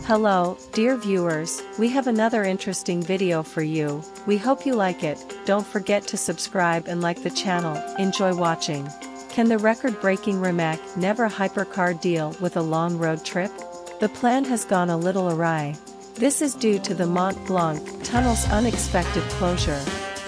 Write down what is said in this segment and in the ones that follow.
Hello, dear viewers, we have another interesting video for you. We hope you like it. Don't forget to subscribe and like the channel. Enjoy watching. Can the record-breaking Rimac Nevera Hypercar deal with a long road trip? The plan has gone a little awry. This is due to the Mont Blanc tunnel's unexpected closure.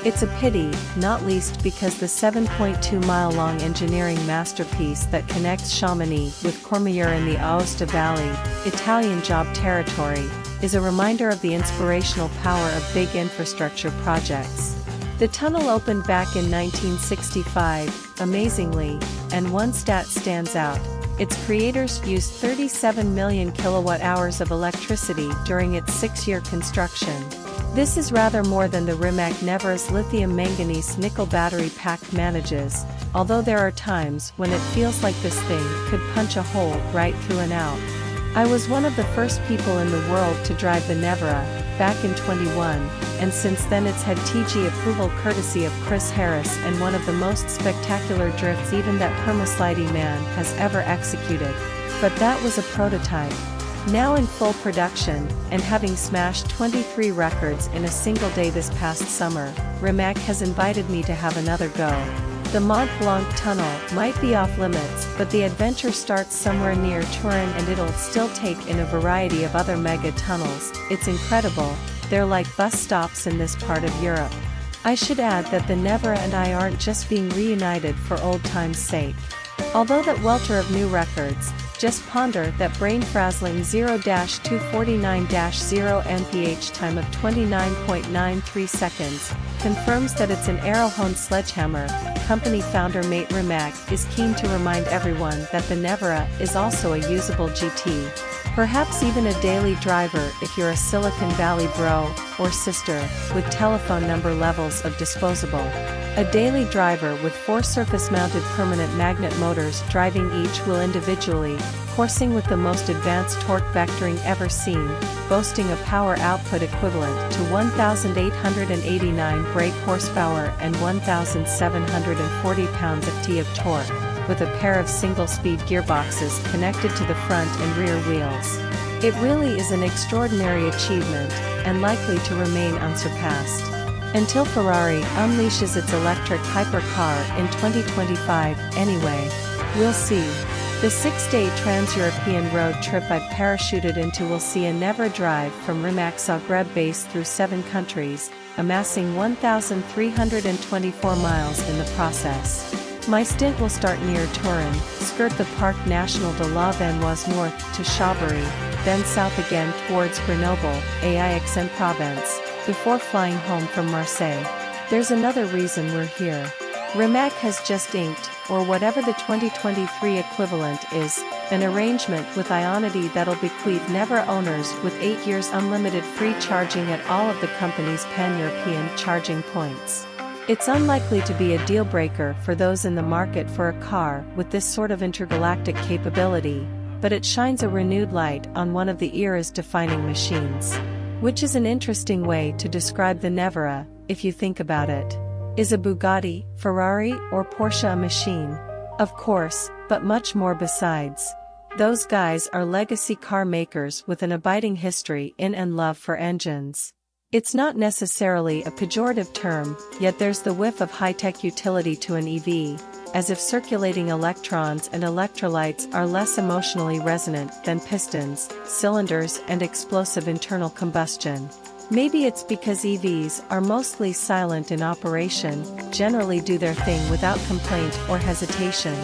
It's a pity, not least because the 7.2-mile-long engineering masterpiece that connects Chamonix with Courmayeur in the Aosta Valley, Italian job territory, is a reminder of the inspirational power of big infrastructure projects. The tunnel opened back in 1965, amazingly, and one stat stands out. Its creators used 37 million kilowatt-hours of electricity during its 6-year construction. This is rather more than the Rimac Nevera's lithium manganese nickel battery pack manages, although there are times when it feels like this thing could punch a hole right through and out. I was one of the first people in the world to drive the Nevera, back in 21, and since then it's had TG approval courtesy of Chris Harris and one of the most spectacular drifts even that perma-slidey man has ever executed. But that was a prototype. Now in full production, and having smashed 23 records in a single day this past summer, Rimac has invited me to have another go. The Mont Blanc tunnel might be off limits, but the adventure starts somewhere near Turin and it'll still take in a variety of other mega tunnels. It's incredible, they're like bus stops in this part of Europe. I should add that the Nevera and I aren't just being reunited for old time's sake. Although that welter of new records, just ponder that brain-frazzling 0-249-0 mph time of 29.93 seconds, confirms that it's an arrow-honed sledgehammer. Company founder Mate Rimac is keen to remind everyone that the Nevera is also a usable GT. Perhaps even a daily driver if you're a Silicon Valley bro or sister with telephone number levels of disposable. A daily driver with 4 surface-mounted permanent magnet motors driving each wheel individually, coursing with the most advanced torque vectoring ever seen, boasting a power output equivalent to 1,889 brake horsepower and 1,740 pounds-ft of torque, with a pair of single-speed gearboxes connected to the front and rear wheels. It really is an extraordinary achievement, and likely to remain unsurpassed. Until Ferrari unleashes its electric hypercar in 2025, anyway. We'll see. The 6-day trans-European road trip I've parachuted into will see a Nevera drive from Rimac Zagreb base through 7 countries, amassing 1,324 miles in the process. My stint will start near Turin, skirt the Parc National de la Vanoise north to Chambéry, then south again towards Grenoble, Aix-en-Provence, before flying home from Marseille. There's another reason we're here. Rimac has just inked, or whatever the 2023 equivalent is, an arrangement with Ionity that'll bequeath Nevera owners with 8 years unlimited free charging at all of the company's pan-European charging points. It's unlikely to be a deal-breaker for those in the market for a car with this sort of intergalactic capability, but it shines a renewed light on one of the era's defining machines. Which is an interesting way to describe the Nevera, if you think about it. Is a Bugatti, Ferrari, or Porsche a machine? Of course, but much more besides. Those guys are legacy car makers with an abiding history in and love for engines. It's not necessarily a pejorative term, yet there's the whiff of high-tech utility to an EV, as if circulating electrons and electrolytes are less emotionally resonant than pistons, cylinders, and explosive internal combustion. Maybe it's because EVs are mostly silent in operation, generally do their thing without complaint or hesitation.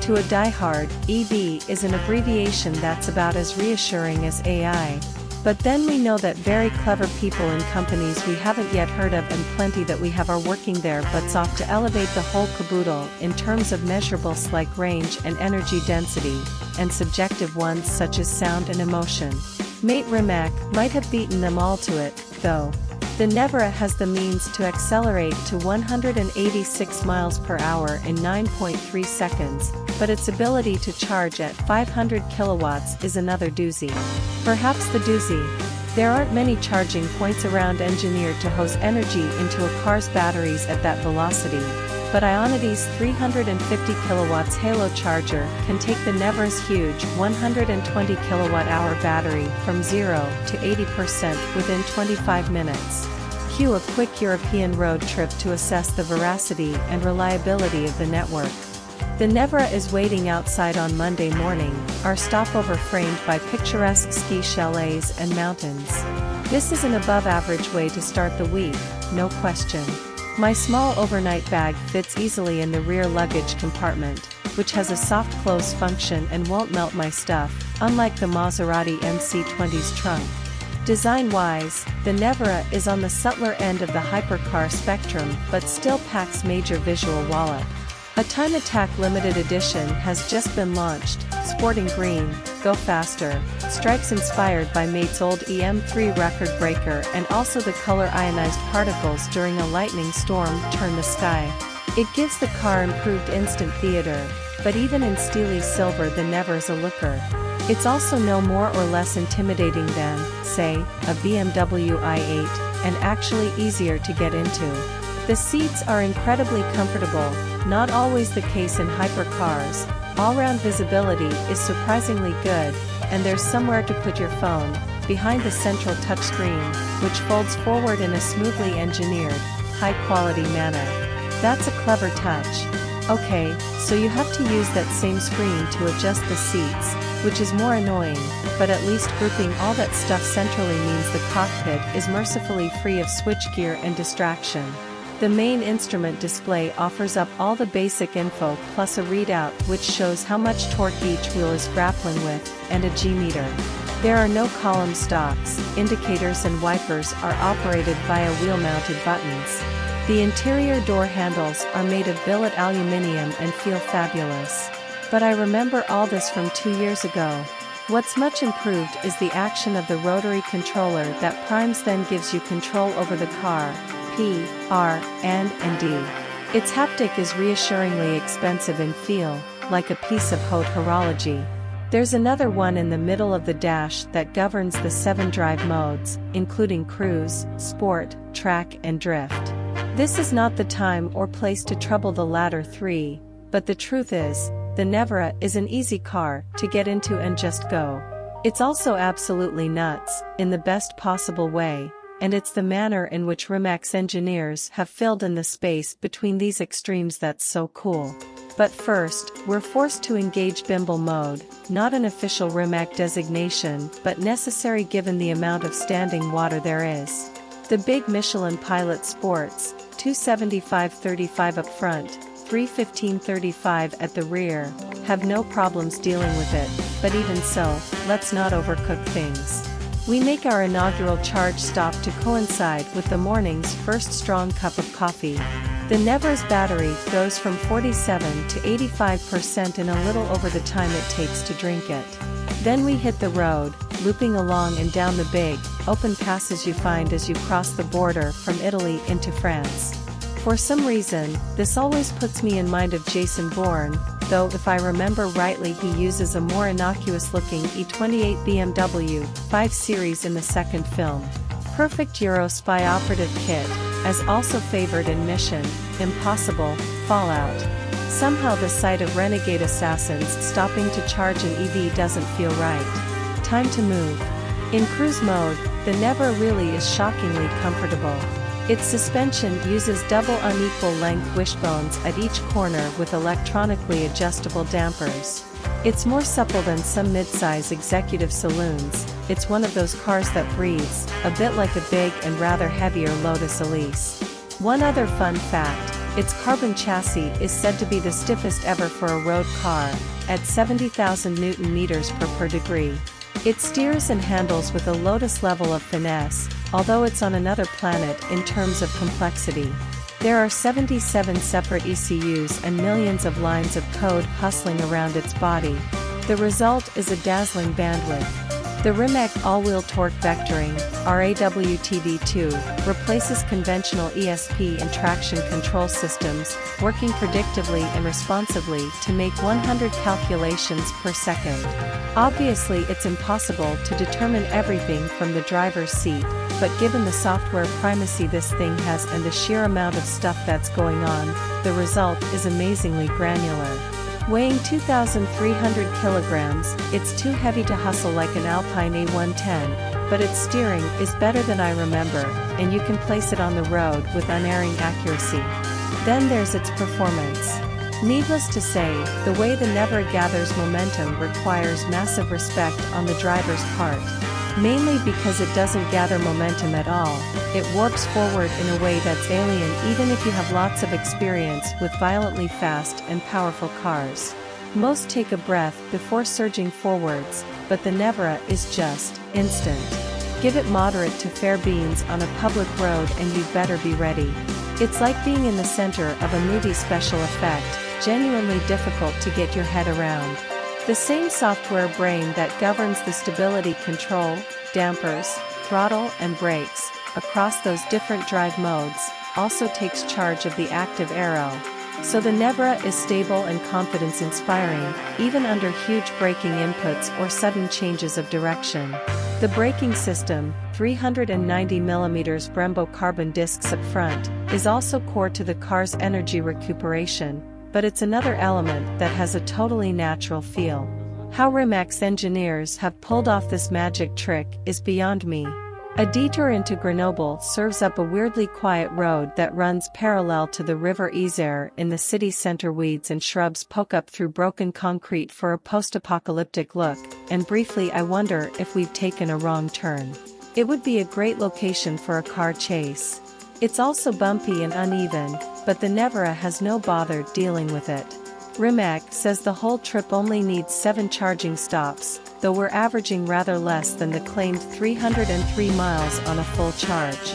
To a diehard, EV is an abbreviation that's about as reassuring as AI. But then we know that very clever people in companies we haven't yet heard of and plenty that we have are working their butts off to elevate the whole caboodle in terms of measurables like range and energy density, and subjective ones such as sound and emotion. Mate Rimac might have beaten them all to it, though. The Nevera has the means to accelerate to 186 miles per hour in 9.3 seconds, but its ability to charge at 500 kilowatts is another doozy. Perhaps the doozy. There aren't many charging points around engineered to hose energy into a car's batteries at that velocity. but Ionity's 350 kilowatts halo charger can take the Nevera's huge 120 kilowatt-hour battery from 0 to 80% within 25 minutes. Cue a quick European road trip to assess the veracity and reliability of the network. The Nevera is waiting outside on Monday morning, our stopover framed by picturesque ski chalets and mountains. This is an above-average way to start the week, no question. My small overnight bag fits easily in the rear luggage compartment, which has a soft close function and won't melt my stuff, unlike the Maserati MC20's trunk. Design-wise, the Nevera is on the subtler end of the hypercar spectrum but still packs major visual wallop. A Time Attack limited edition has just been launched, sporting green, go faster, stripes inspired by Mate's old EM3 record breaker and also the color ionized particles during a lightning storm turn the sky. It gives the car improved instant theater, but even in steely silver the Nevera's a looker. It's also no more or less intimidating than, say, a BMW i8, and actually easier to get into. The seats are incredibly comfortable, not always the case in hypercars. All-round visibility is surprisingly good, and there's somewhere to put your phone, behind the central touchscreen, which folds forward in a smoothly engineered, high-quality manner. That's a clever touch. Okay, so you have to use that same screen to adjust the seats, which is more annoying, but at least grouping all that stuff centrally means the cockpit is mercifully free of switchgear and distraction. The main instrument display offers up all the basic info plus a readout which shows how much torque each wheel is grappling with, and a G-meter. There are no column stocks, indicators and wipers are operated via wheel-mounted buttons. The interior door handles are made of billet aluminum and feel fabulous. But I remember all this from 2 years ago. What's much improved is the action of the rotary controller that primes then gives you control over the car. P, R, and D. Its haptic is reassuringly expensive in feel, like a piece of haute horology. There's another one in the middle of the dash that governs the 7 drive modes, including cruise, sport, track and drift. This is not the time or place to trouble the latter 3, but the truth is, the Nevera is an easy car to get into and just go. It's also absolutely nuts, in the best possible way. And it's the manner in which Rimac's engineers have filled in the space between these extremes that's so cool. But first, we're forced to engage bimble mode, not an official Rimac designation but necessary given the amount of standing water there is. The big Michelin Pilot Sports, 275/35 up front, 315/35 at the rear, have no problems dealing with it, but even so, let's not overcook things. We make our inaugural charge stop to coincide with the morning's first strong cup of coffee. The Nevera's battery goes from 47 to 85% in a little over the time it takes to drink it. Then we hit the road, looping along and down the big, open passes you find as you cross the border from Italy into France. For some reason, this always puts me in mind of Jason Bourne, though if I remember rightly he uses a more innocuous-looking E28 BMW 5 Series in the second film. Perfect Euro spy operative kit, as also favored in Mission Impossible, Fallout. Somehow the sight of renegade assassins stopping to charge an EV doesn't feel right. Time to move. In cruise mode, the Nevera really is shockingly comfortable. Its suspension uses double unequal length wishbones at each corner with electronically adjustable dampers. It's more supple than some mid-size executive saloons. It's one of those cars that breathes, a bit like a big and rather heavier Lotus Elise. One other fun fact, its carbon chassis is said to be the stiffest ever for a road car, at 70,000 Newton-meters per degree. It steers and handles with a Lotus level of finesse, although it's on another planet in terms of complexity. There are 77 separate ECUs and millions of lines of code hustling around its body. The result is a dazzling bandwidth. The Rimac all-wheel torque vectoring, RAWTV2, replaces conventional ESP and traction control systems, working predictively and responsively to make 100 calculations per second. Obviously it's impossible to determine everything from the driver's seat, but given the software primacy this thing has and the sheer amount of stuff that's going on, the result is amazingly granular. Weighing 2,300 kilograms, it's too heavy to hustle like an Alpine A110, but its steering is better than I remember, and you can place it on the road with unerring accuracy. Then there's its performance. Needless to say, the way the Nevera gathers momentum requires massive respect on the driver's part. Mainly because it doesn't gather momentum at all, it warps forward in a way that's alien even if you have lots of experience with violently fast and powerful cars. Most take a breath before surging forwards, but the Nevera is just instant. Give it moderate to fair beans on a public road and you'd better be ready. It's like being in the center of a movie special effect, genuinely difficult to get your head around. The same software brain that governs the stability control, dampers, throttle and brakes, across those different drive modes, also takes charge of the active aero. So the Nevera is stable and confidence-inspiring, even under huge braking inputs or sudden changes of direction. The braking system, 390mm Brembo carbon discs up front, is also core to the car's energy recuperation, but it's another element that has a totally natural feel. How Rimac's engineers have pulled off this magic trick is beyond me. A detour into Grenoble serves up a weirdly quiet road that runs parallel to the River Isère in the city center. Weeds and shrubs poke up through broken concrete for a post-apocalyptic look, and briefly I wonder if we've taken a wrong turn. It would be a great location for a car chase. It's also bumpy and uneven, but the Nevera has no bother dealing with it. Rimac says the whole trip only needs 7 charging stops, though we're averaging rather less than the claimed 303 miles on a full charge.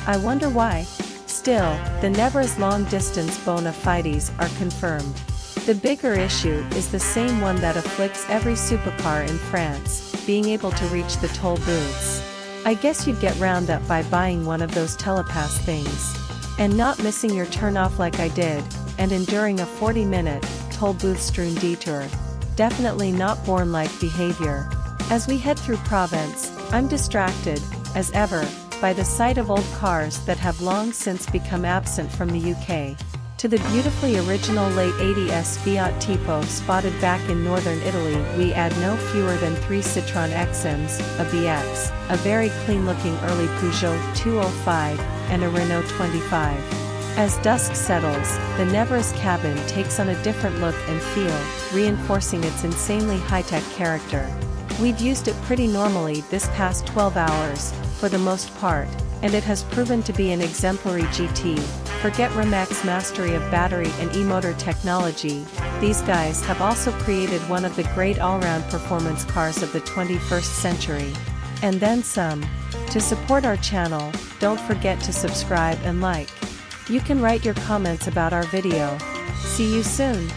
I wonder why. Still, the Nevera's long-distance bona fides are confirmed. The bigger issue is the same one that afflicts every supercar in France, being able to reach the toll booths. I guess you'd get round that by buying one of those telepass things. And not missing your turn-off like I did, and enduring a 40-minute, toll booth-strewn detour. Definitely not born-like behavior. As we head through Provence, I'm distracted, as ever, by the sight of old cars that have long since become absent from the UK. To the beautifully original late 80s Fiat Tipo spotted back in northern Italy we add no fewer than 3 Citroën XMs, a BX, a very clean-looking early Peugeot 205, and a Renault 25. As dusk settles, the Nevera's cabin takes on a different look and feel, reinforcing its insanely high-tech character. We've used it pretty normally this past 12 hours, for the most part, and it has proven to be an exemplary GT. Forget Rimac's mastery of battery and e-motor technology, these guys have also created one of the great all-round performance cars of the 21st century. And then some. To support our channel, don't forget to subscribe and like. You can write your comments about our video. See you soon!